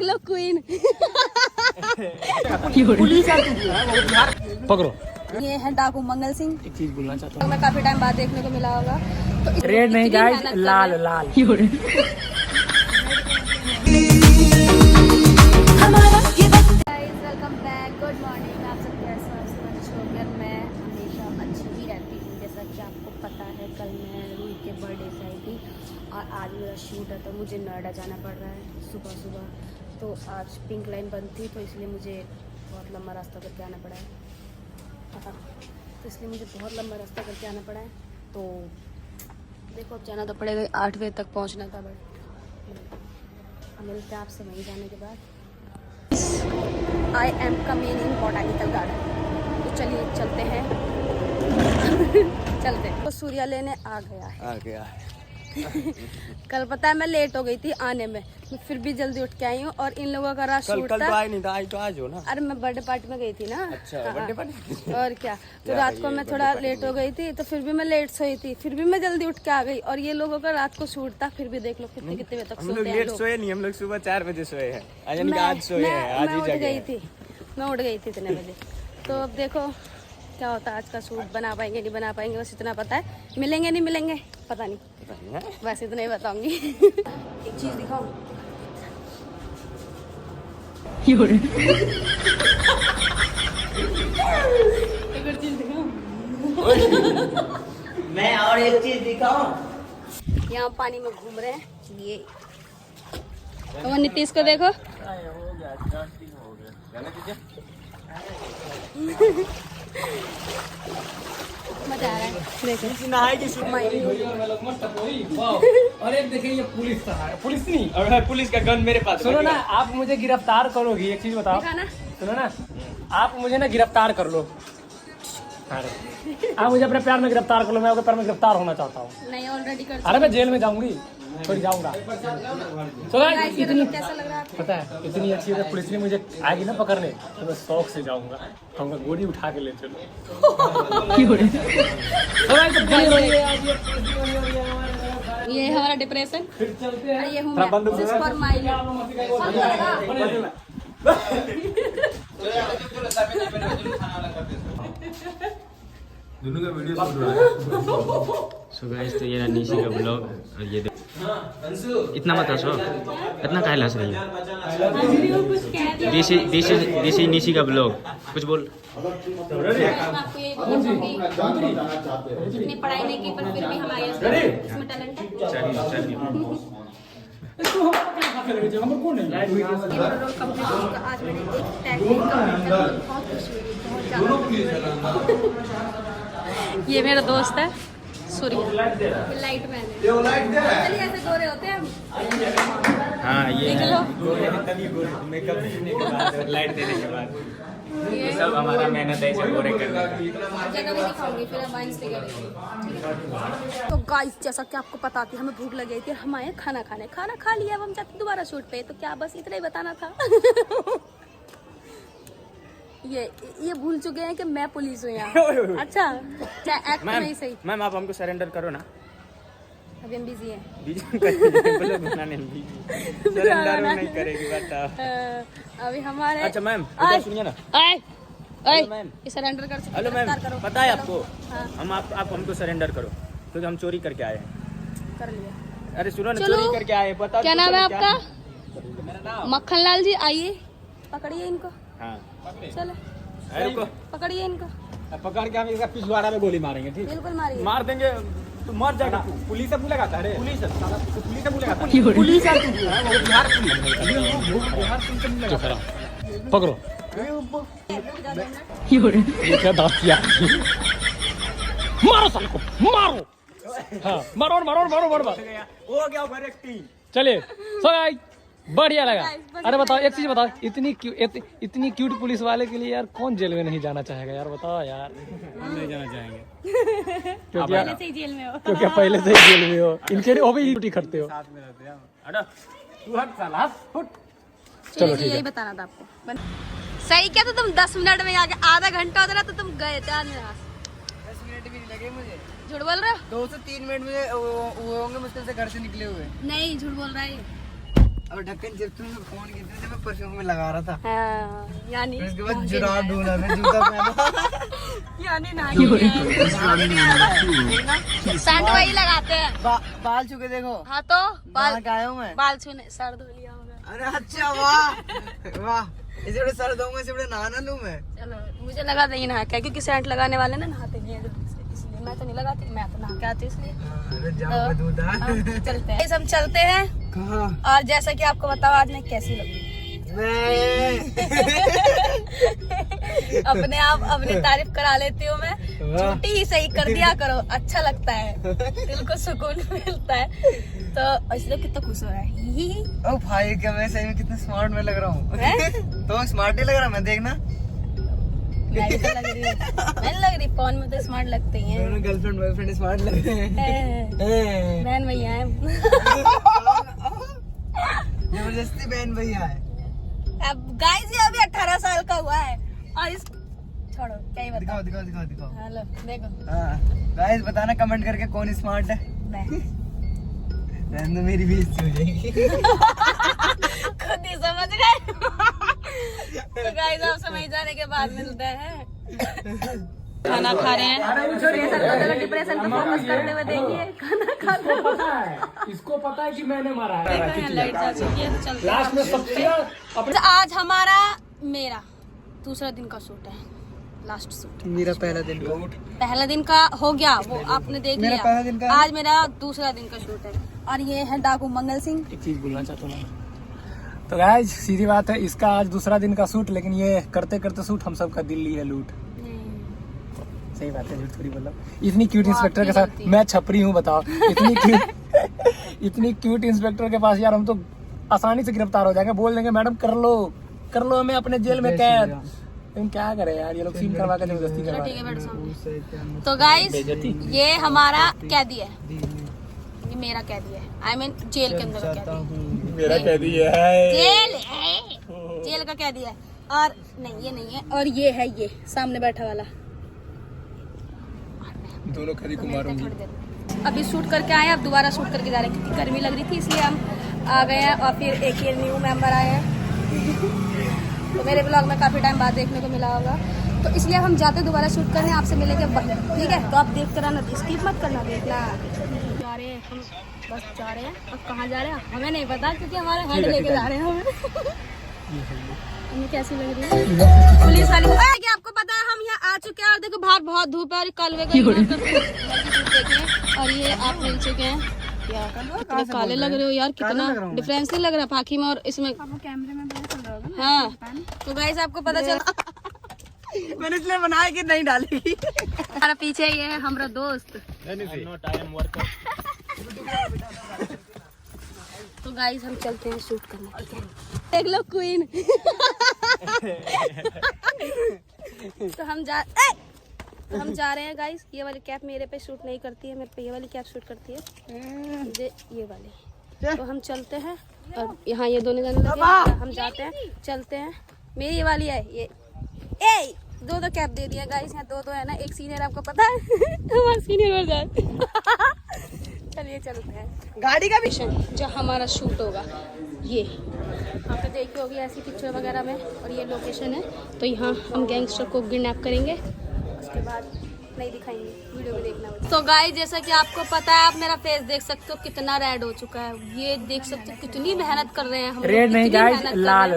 Queen पकड़ो। ये है डाकू मंगल सिंह। एक चीज बोलना चाहता हमें काफी टाइम बाद देखने को मिला होगा तो रेड नहीं गाइस, लाल लाल। Welcome back, good morning. आप सब कैसे हैं? आप सब अच्छे होंगे। मैं हमेशा अच्छी ही रहती हूँ, जैसा कि आपको पता है। कल मैं रूही के बर्थडे से आई थी और आज मेरा शूट है, तो मुझे नोएडा जाना पड़ रहा है सुबह सुबह। तो आज पिंक लाइन बंद थी, तो इसलिए मुझे बहुत लंबा रास्ता करके आना पड़ा है। तो इसलिए मुझे बहुत लंबा रास्ता करके आना पड़ा है। तो देखो, अब जाना तो पड़ेगा। 8 बजे तक पहुँचना था, बट मिलते हैं आपसे वहीं जाने के बाद। I am coming in botanical garden. तो चलिए चलते हैं। चलते हैं। तो सूर्या लेने आ गया है। कल पता है मैं लेट हो गई थी आने में, मैं फिर भी जल्दी उठ के आई हूँ। और इन लोगों का रात शूट था। तो आई नहीं था, आई तो आज हो ना। अरे मैं बर्थडे पार्टी में गई थी ना। अच्छा, बर्थडे पार्टी। और क्या, तो रात को मैं थोड़ा लेट हो गई थी, तो फिर भी मैं लेट सोई थी, फिर भी मैं जल्दी उठ के आ गई। और ये लोगों का रात को शूट था, फिर भी देख लो कितने बजे तक हम लोग सोते हैं लेट लोग। सोए नहीं, हम लोग सुबह 4 बजे सोए हैं। आज मैं सोए हैं, आज ही उठ जगे गई हैं। थी, मैं उठ गई थी इतने बजे। तो अब देखो क्या होता है। आज का शूट बना पाएंगे नहीं बना पाएंगे, बस इतना पता है। मिलेंगे नहीं मिलेंगे पता नहीं, बस इतना ही बताऊंगी। एक चीज दिखाऊं, एक और चीज दिखाऊं। मैं और एक चीज दिखाऊं। यहाँ पानी में घूम रहे हैं ये। और नीतीश को देखो, मजा आ रहा है। देखो और एक देखिए, ये पुलिस का है। पुलिस नहीं, और पुलिस का गन मेरे पास। सुनो ना, आप मुझे गिरफ्तार करोगी। एक चीज बताओ, दिखाना। सुनो ना, आप मुझे ना गिरफ्तार कर लो। आप मुझे अपने प्यार में गिरफ्तार कर लो, मैं आपके प्यार में गिरफ्तार होना चाहता हूँ। नहीं, ऑलरेडी कर अरे मैं जेल में जाऊंगी, थोड़ी जाऊंगा। सुनो इतनी, कैसा लग रहा है? पता है इतनी अच्छी अगर पुलिस ने मुझे आएगी ना पकड़ने, तो मैं शौक से जाऊंगा, कहूँगा गोली उठा के ले चलो। ये है हमारा डिप्रेशन। फिर चलते हैं। ये हूँ मैं, दिस इज फॉर माय। दोनों का वीडियो शूट हो रहा है। सो गाइस, तो ये रहा निशी का ब्लॉग। और ये देखो, इतना मत हंसो, इतना काहे हंस रही है? दिस इज निशी का ब्लॉग। कुछ बोल। आपको ये बोलूंगी, इतनी पढ़ाई नहीं की पर फिर भी हमारे इसमें टैलेंट है। चलिए ये मेरा रोल कंप्लीट होगा। आज मैंने एक टैग कंप्लीट किया, बहुत खुशी हुई, बहुत ज़्यादा। ये मेरा दोस्त है सूर्य, ये लाइट मैन है। चलिए ऐसे गोरे होते हैं हम। हाँ, ये देख लो, मेकअप करने के बाद, लाइट देने के बाद, ये सब हमारा मेहनत है इसे गोरे करने का। जगह भी दिखाऊंगी, फिर हम वाइन स्टिकर देंगे। तो गाइस, जैसा कि आपको पता थी, हमें भूख लगी थी, हम आए खाना खाने। खाना खा लिया, अब हम जाते दोबारा शूट पे। तो क्या बस इतना ही बताना था। ये भूल चुके हैं कि मैं पुलिस हूँ यहाँ। अच्छा, चाहे एक्ट में ही सही। मैम आप हमको सरेंडर करो ना। अभी हम बिजी हैं। सरेंडर नहीं करेगी, बताओ। अभी हमारे, अच्छा मैम, सुनिए ना। मैम, ये सरेंडर कर सकते। हेलो मैम, पता है आपको, हाँ। हम आप हमको सरेंडर करो, क्योंकि हम चोरी करके आए हैं। कर लिया। अरे सुनो ना, चलो। चोरी करके आए हैं। बताओ क्या नाम है आपका? मेरा नाम मक्खन लाल जी, आइए पकड़िए इनको। हाँ। चलो अरे रुको, पकड़िए इनको, पकड़ के हम इसका पिछवाड़ा में गोली मारेंगे। ठीक, बिल्कुल मारिए। मार देंगे तो मर जाएगा। पुलिस से बुलेगा था। अरे पुलिस से बुलेगा था। पुलिस है तू, वो बिहार पुलिस। बिहार पुलिस से बुलेगा। पकड़ो। ये क्या दांत किया? मारो साले को, मारो। हाँ, मारो। हो गया ओवर एक्टिंग। चलिए, सो गाइस, बढ़िया लगा। अरे बताओ, एक चीज बताओ, इतनी क्यूट पुलिस वाले के लिए यार कौन जेल में नहीं जाना चाहेगा यार? बताओ यार। हम नहीं जाना चाहेंगे, क्योंकि पहले से ही जेल में हो। क्योंकि पहले से ही जेल में हो, इनके लिए वो भी ड्यूटी करते हो। साथ में रहते हैं। अरे तू हट साला, फुट। चलो ठीक यही है। बताना था आपको। सही क्या, तो तुम 10 मिनट में आके आधा घंटा होता ना, तो तुम गए थे। 10 मिनट भी नहीं लगे मुझे। झूठ बोल रहे हो? 2 से 3 मिनट मुझे वो होंगे मुश्किल से घर से निकले हुए। नहीं, झूठ बोल रहा है ये। और ढक्कन जब तुमने फोन किया था मैं परफ्यूम में लगा रहा था। हाँ, यानी फिर उसके बाद जुराब ढूंढा, मैं जूता पहना। यानी सेंट वही लगाते हैं। बाल छू के देखो। हाँ तो बाल गाया हूँ मैं। बाल छूने सर धो लिया होगा। अरे अच्छा, वाह वाह, इसे बड़े सर दूंगा, इसे बड़े नहाना लूं मैं। चलो मुझे लगा नहीं नहा के, क्योंकि सेंट लगाने वाले ना नहाते नहीं है जल्दी से, इसलिए मैं तो नहीं लगाती, मैं तो नहा के आती इसलिए। अरे जाओ दूधा। चलते हैं, हम चलते हैं। कहाँ? और जैसा कि आपको बताओ आज मैं कैसी लगी। अपने आप अपनी तारीफ करा लेती हूँ मैं, झूठी ही सही कर दिया करो, अच्छा लगता है, दिल को सुकून मिलता है। तो इसलिए कितना खुश हो रहा है। ओ भाई, क्या मैं सही में कितना स्मार्ट में लग रहा हूँ। तो स्मार्ट नहीं लग रहा मैं, देखना। मैं भी तो लग रही हूँ, मैं लग रही, फोन में तो स्मार्ट लगते ही हैं। दोनों गर्लफ्रेंड बॉयफ्रेंड स्मार्ट लग रहे हैं। बहन भैया है। जबरदस्ती बहन भैया है। अब गाइस ये अभी 18 साल का हुआ है और इस छोड़ो क्या ही बताओ। दिखाओ। हेलो देखो। हाँ गाइस, बताना कमेंट करके कौन स्मार्ट है। मैं रहने दो, मेरी बेइज्जती हो जाएगी। खुद ही समझ गए। तो गाइस आप समझ जाने के बाद मिलते हैं। खाना खा रहे हैं, डिप्रेशन पे फोकस करते हुए देखिए, खाना खाते हुए। इसको पता है कि मैंने मारा है। देखो यहाँ लाइट जा चुकी है, तो चलते हैं। लास्ट में सबसे अपने आज हमारा मेरा दूसरा दिन का शूट है, लास्ट शूट। मेरा पहला दिन का। पहला दिन का हो गया, वो आपने देख मेरा पहला दिन लिया। का। आज मेरा दूसरा दिन का शूट है और ये है डाकू मंगल सिंह। एक चीज बोलना चाहता हूँ। तो गाइस सीधी बात है, इसका आज दूसरा दिन का शूट, लेकिन ये करते करते शूट हम सब का दिल ली है लूट। सही बात है, झूठ थोड़ी बोला। इतनी क्यूट इंस्पेक्टर के साथ मैं छपरी हूँ, बताओ। इतनी क्यूट इंस्पेक्टर के पास यार हम तो आसानी से गिरफ्तार हो जाएंगे, बोल देंगे मैडम कर लो हमें अपने जेल में कैद। लेकिन क्या करे यार, ये लोग सीन करवा के जबरदस्ती करवा रहे हैं। तो गाइस ये हमारा कैदी है, ये मेरा कैदी है, आई मीन जेल के अंदर का कैदी। मेरा कैदी है, जेल का कैदी है। और नहीं ये नहीं है, और ये है ये सामने बैठा वाला। दोनों कैदी को मारूंगी। थोड़ी देर अभी शूट करके आए, अब दोबारा शूट करके जा रहे हैं, क्योंकि गर्मी लग रही थी इसलिए हम आ गए हैं। और फिर एक ये न्यू मेंबर आए हैं, तो मेरे ब्लॉग में काफी टाइम बाद देखने को मिला होगा, तो इसलिए हम जाते दोबारा शूट करने, आपसे मिलेंगे वहीं, ठीक है। तो आप देखते रहना, स्किप मत करना, देखना। जा रहे हैं हम, बस जा रहे हैं। अब कहाँ जा रहे हैं हमें नहीं पता, क्योंकि हमारे हैंड लेके जा रहे हैं हमें। हमें कैसी लग रही है पुलिस वाली। आपको पता है हम यहाँ आ चुके हैं और देखो बाहर बहुत धूप है और कलवे और ये आप मिल चुके हैं यार, कितने काले लग रहे हो यार, कितना डिफरेंस नहीं लग रहा पाखी में और इसमें, कैमरे में चल रहा होगा। हाँ तो गाइस आपको पता चला, मैंने इसलिए बनाया कि नहीं डालेगी। हमारा पीछे ये है हमारा दोस्त। तो गाइस हम चलते हैं शूट करने, ठीक है। देख लो क्वीन। तो हम जा रहे हैं गाइस। ये वाली कैप मेरे पे शूट नहीं करती है, मेरे पे ये वाली कैप शूट करती है, ये वाली। तो हम चलते हैं और यहाँ ये दोनों जने लगे हैं, हम जाते हैं, चलते हैं। मेरी ये वाली है, ये दो कैप दे दिया गाइस, यहाँ दो है ना, एक सीनियर आपको पता है। हमारा सीनियर बढ़ जाए। चलिए चलते हैं। गाड़ी का भी जो हमारा शूट होगा ये आप देखी होगी ऐसी पिक्चर वगैरह में, और ये लोकेशन है। तो यहाँ हम गैंगस्टर को किडनैप करेंगे, उसके बाद नहीं दिखाएंगे, वीडियो में देखना। तो गाइस जैसा कि आपको पता है, आप मेरा फेस देख सकते हो कितना रेड हो चुका है, ये देख सकते हो कितनी मेहनत कर रहे हैं हम। रेड नहीं गाइस, लाल।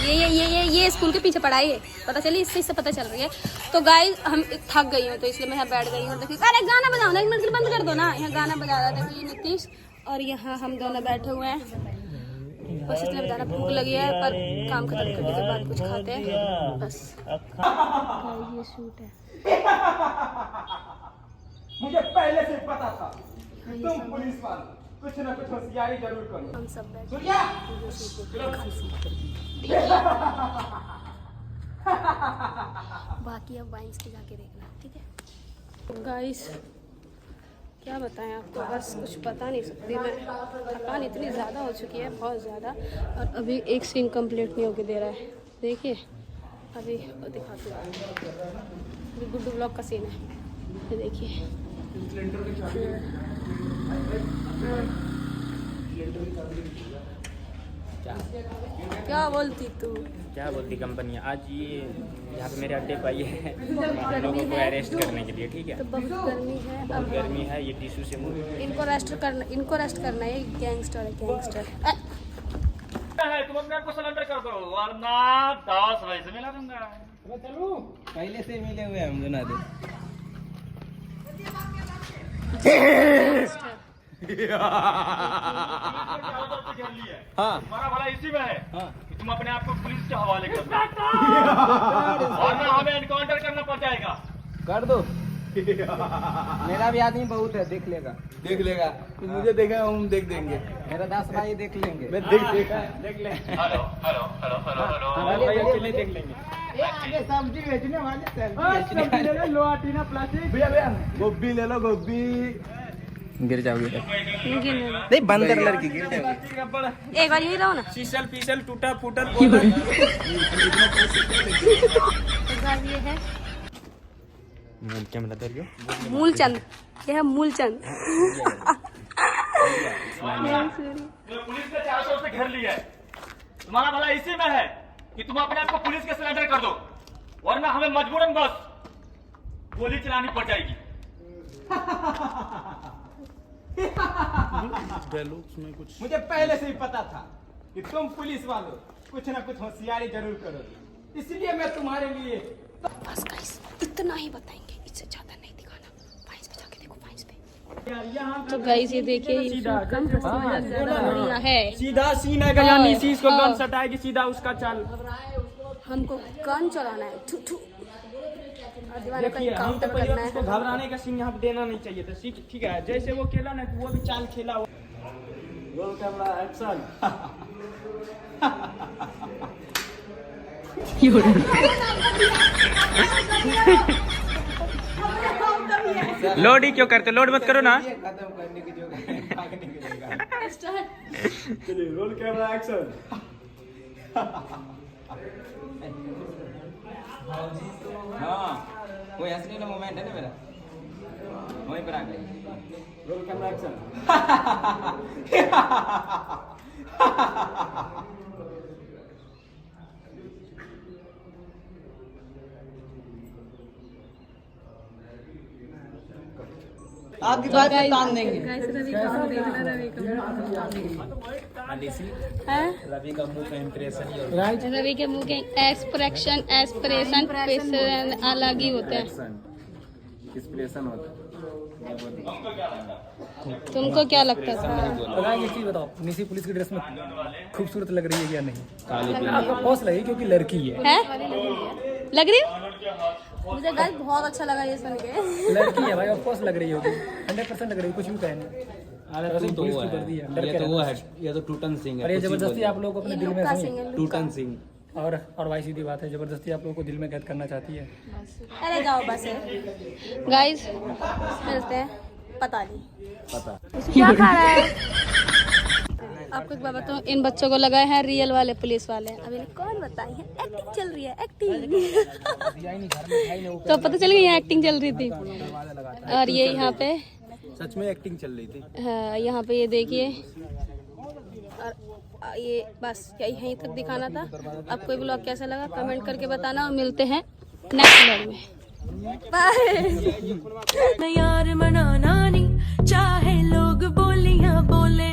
ये स्कूल के पीछे पढ़ाई है, पता चली, इससे पता चल रही है। तो गाइस हम थक गई हूँ, तो इसलिए मैं यहाँ बैठ गई हूँ। देखिए अरे गाना बजाओ ना, एक मिनट बंद कर दो ना, यहाँ गाना बजा रहा था। ये नीतीश और यहाँ हम दोनों बैठे हुए हैं, बस इसलिए बता रहा, भूख लगी है, पर काम खत्म करने के बाद कुछ खाते हैं बस। ये शूट है, मुझे पहले से पता था तुम पुलिस वाले कुछ ना कुछ होशियारी जरूर करो। हम सब बैठे बाकी अब वाइन्स की जाके देखना, ठीक है। गाइस क्या बताएं आपको, बस कुछ बता नहीं सकती मैं, थकान इतनी ज़्यादा हो चुकी है, बहुत ज़्यादा। और अभी एक सीन कंप्लीट नहीं होके दे रहा है, देखिए अभी दिखाती हूँ। गुड्डू ब्लॉक का सीन है, ये देखिए। क्या बोलती तू? क्या बोलती कंपनी, आज ये यहाँ पे मेरे अड्डे पर आई है बहुत हम गर्मी लोगों को है। अरेस्ट करने के लिए, ठीक है। तो बहुत गर्मी है। बहुत अब गर्मी है, ये टिश्यू से मुँह इनको रेस्ट करना है। गैंगस्टर है, गैंगस्टर। तुम अपने आप को सरेंडर कर दो वरना 10 वैसे मिला दूंगा। पहले से मिले हुए हैं हम दोनों आदमी। हाँ हमारा भला इसी में है कि तुम अपने आप को पुलिस के हवाले कर दो वरना हमें एनकाउंटर करना पड़ जाएगा। कर दो। मेरा भी आदमी बहुत है, देख लेगा। देख लेगा, तू मुझे देखा, हम देख देंगे। मेरा 10 भाई देख लेंगे। मैं देख देखा। देख ले। Hello hello hello hello hello हमारे भाई अकेले देख लेंगे। आगे सब्जी बेचने वाले लो आटीना प्लास्टिक भैया भैया गोभी ले लो, गोभी। गिर जाओगे। गिन। नहीं, बंदर लड़की गिर जाओगे। एक बार यही रहो ना। शीशल पीसल टूटा फूटल ये है क्या मिला तेरे को? मूलचंद। ये है मूलचंद। पुलिस ने 400 से घेर लिया है। तुम्हारा भला इसी में है कि तुम अपने आप को पुलिस के सरेंडर कर दो वरना हमें मजबूरन बस गोली चलानी पड़ जाएगी। मुझे पहले से ही पता था कि तुम पुलिस वालों कुछ ना कुछ होशियारी जरूर करोगे, इसलिए मैं तुम्हारे लिए। बस गाइस इतना ही बताएंगे, इससे ज्यादा नहीं दिखाना। फाइल्स पे जाके देखो, फाइल्स पे। तो गाइस ये देखिए, ये कम बढ़िया है। सीधा सीन है गजानी सी इसको गन सटाएगी सीधा उसका चाल। हमको गन चलाना है। थू थू। और दीवाने का देखिए हम तो काउंटर पहले करना उसको है। घबराने का सीन यहाँ पे देना नहीं चाहिए था। ठीक है, जैसे वो खेला ना वो भी चाल खेला। Roll camera action. लोड ही क्यों करते, लोड मत करो ना। खत्म करने की जो भागने की जगह। चलिए रोल कैमरा एक्शन। हाँ, वो हंसने का मोमेंट है ना मेरा, वहीं पर आ गए। Roll camera action. आपकी बात पे तान देंगे। रवि का मुंह का इम्प्रेशन ही रवि के मुंह के एक्सप्रेशन अलग ही होते हैं। एक्सप्रेशन होता है। तुमको क्या लगता था? एक चीज बताओ, निशी पुलिस की ड्रेस में खूबसूरत लग रही है या नहीं? आपको पौस लगी क्योंकि लड़की है। लग रही है? मुझे गाइस बहुत अच्छा लगा ये सुन के। लड़की है भाई, ऑफ कोर्स लग रही होगी। 100% लग रही है, कुछ भी कहे नहीं। अरे तो वो है, ये तो वो है, ये तो टूटन सिंह और ये जबरदस्ती आप लोग को अपने दिल में लुक्का नहीं- सिंह है, टूटन सिंह। और भाई सीधी बात है, जबरदस्ती आप लोगों को दिल में कैद करना चाहती है। अरे जाओ बस। गाइस मिलते हैं। पता नहीं क्या खा रहा है। आपको एक बात बताऊं, इन बच्चों को लगाए हैं रियल वाले पुलिस वाले। अभी कौन बताई है? एक्टिंग चल रही है, एक्टिंग। तो पता चल गया यहाँ एक्टिंग चल रही थी। और ये यहाँ पे सच में एक्टिंग चल रही थी। हाँ, यहाँ पे ये देखिए। और ये बस यहीं तक दिखाना था। आपको ये ब्लॉग कैसा लगा कमेंट करके बताना, और मिलते हैं नेक्स्ट ब्लॉग में। बाय। यार मनाना नहीं चाहे लोग बोलियां बोले।